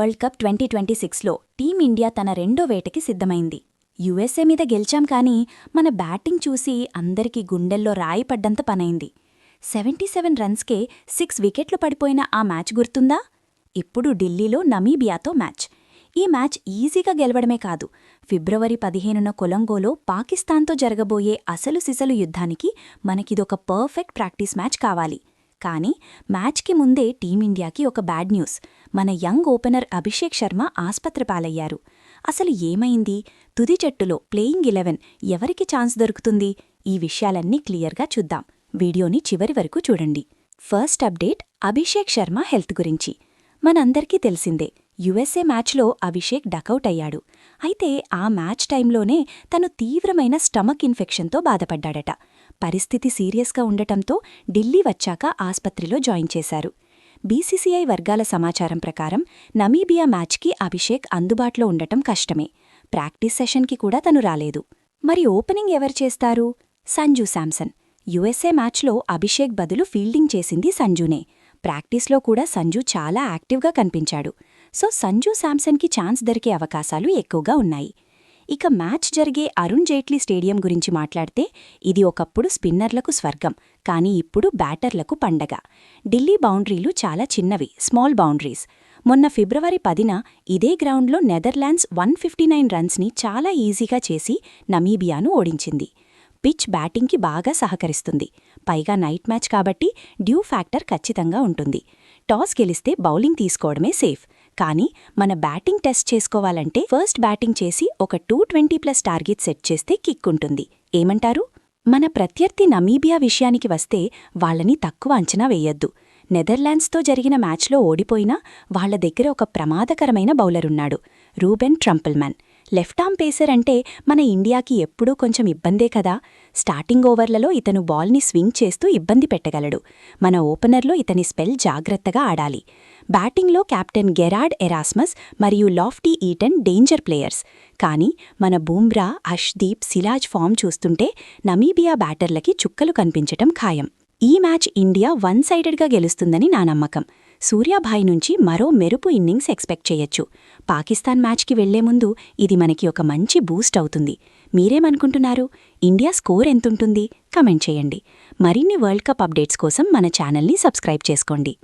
World cup 2026లో team India తన రెండో వేటకి సిద్ధమైంది. యుఎస్ఏ మీద గెలిచాం కానీ మన బ్యాటింగ్ చూసి అందరికీ గుండెల్లో రాయి పడ్డంత పనైంది. 77 రన్స్కే 6 వికెట్లు పడిపోయిన ఆ మ్యాచ్ గుర్తుందా? ఇప్పుడు ఢిల్లీలో నమీబియాతో మ్యాచ్. ఈ మ్యాచ్ ఈజీగా గెలవడమే కాదు, ఫిబ్రవరి 15న కొలంగోలో పాకిస్తాన్తో జరగబోయే అసలు సిసలు యుద్ధానికి మనకిదొక పర్ఫెక్ట్ ప్రాక్టీస్ మ్యాచ్ కావాలి. కానీ మ్యాచ్కి ముందే టీమిండియాకి ఒక బ్యాడ్ న్యూస్. మన యంగ్ ఓపెనర్ అభిషేక్ శర్మ ఆస్పత్రి పాలయ్యారు. అసలు ఏమైంది? తుది జట్టులో ప్లేయింగ్ 11 ఎవరికి ఛాన్స్ దొరుకుతుంది? ఈ విషయాలన్నీ క్లియర్గా చూద్దాం. వీడియోని చివరి వరకు చూడండి. First update Abhishek Sharma health గురించి. మనందరికీ తెలిసిందే, యుఎస్ఏ మ్యాచ్లో అభిషేక్ డకౌట్ అయ్యాడు. అయితే ఆ మ్యాచ్ టైంలోనే తను తీవ్రమైన స్టమక్ ఇన్ఫెక్షన్తో బాధపడ్డాడట. పరిస్థితి సీరియస్గా ఉండటంతో ఢిల్లీ వచ్చాక ఆస్పత్రిలో జాయిన్ చేశారు. బీసీసీఐ వర్గాల సమాచారం ప్రకారం నమీబియా మ్యాచ్కి అభిషేక్ అందుబాటులో ఉండటం కష్టమే. ప్రాక్టీస్ సెషన్కి కూడా తను రాలేదు. మరి ఓపెనింగ్ ఎవరు చేస్తారు? సంజూ శాంసన్. యుఎస్ఏ మ్యాచ్లో అభిషేక్ బదులు ఫీల్డింగ్ చేసింది సంజూనే. ప్రాక్టీస్లో కూడా సంజూ చాలా యాక్టివ్గా కనిపించాడు. సో సంజూ శాంసన్కి ఛాన్స్ దొరికే అవకాశాలు ఎక్కువగా ఉన్నాయి. ఇక మ్యాచ్ జరిగే అరుణ్ జైట్లీ స్టేడియం గురించి మాట్లాడితే, ఇది ఒకప్పుడు స్పిన్నర్లకు స్వర్గం, కానీ ఇప్పుడు బ్యాటర్లకు పండగ. ఢిల్లీ బౌండరీలు చాలా చిన్నవి, స్మాల్ బౌండరీస్. మొన్న ఫిబ్రవరి 10న ఇదే గ్రౌండ్లో నెదర్లాండ్స్ 159 రన్స్ని చాలా ఈజీగా చేసి నమీబియాను ఓడించింది. పిచ్ బ్యాటింగ్కి బాగా సహకరిస్తుంది. పైగా నైట్ మ్యాచ్ కాబట్టి డ్యూ ఫ్యాక్టర్ ఖచ్చితంగా ఉంటుంది. టాస్ గెలిస్తే బౌలింగ్ తీసుకోవడమే సేఫ్. కానీ మన బ్యాటింగ్ టెస్ట్ చేసుకోవాలంటే ఫస్ట్ బ్యాటింగ్ చేసి ఒక 220+ టార్గెట్ సెట్ చేస్తే కిక్ ఉంటుంది. ఏమంటారు? మన ప్రత్యర్థి నమీబియా విషయానికి వస్తే వాళ్లని తక్కువ అంచనా వేయొద్దు. నెదర్లాండ్స్తో జరిగిన మ్యాచ్లో ఓడిపోయినా వాళ్ల దగ్గర ఒక ప్రమాదకరమైన బౌలరున్నాడు, రూబెన్ ట్రంపల్మన్. లెఫ్ట్ ఆర్మ్ పేసర్ అంటే మన ఇండియాకి ఎప్పుడూ కొంచెం ఇబ్బందే కదా. స్టార్టింగ్ ఓవర్లలో ఇతను బాల్ని స్వింగ్ చేస్తూ ఇబ్బంది పెట్టగలడు. మన ఓపెనర్లో ఇతని స్పెల్ జాగ్రత్తగా ఆడాలి. బ్యాటింగ్లో కెప్టెన్ గెరార్డ్ ఎరాస్మస్ మరియు లాఫ్టీ ఈటన్ డేంజర్ ప్లేయర్స్. కానీ మన బూమ్రా, హర్ష్దీప్, సిరాజ్ ఫామ్ చూస్తుంటే నమీబియా బ్యాటర్లకి చుక్కలు కనిపించటం ఖాయం. ఈ మ్యాచ్ ఇండియా 1-సైడెడ్గా గెలుస్తుందని నా నమ్మకం. సూర్యాభాయ్ నుంచి మరో మెరుపు ఇన్నింగ్స్ ఎక్స్పెక్ట్ చేయొచ్చు. పాకిస్తాన్ మ్యాచ్కి వెళ్లే ముందు ఇది మనకి ఒక మంచి బూస్ట్ అవుతుంది. మీరేమనుకుంటున్నారు? ఇండియా స్కోర్ ఎంతుంటుంది? కమెంట్ చేయండి. మరిన్ని వరల్డ్ కప్ అప్డేట్స్ కోసం మన ఛానల్ని సబ్స్క్రైబ్ చేసుకోండి.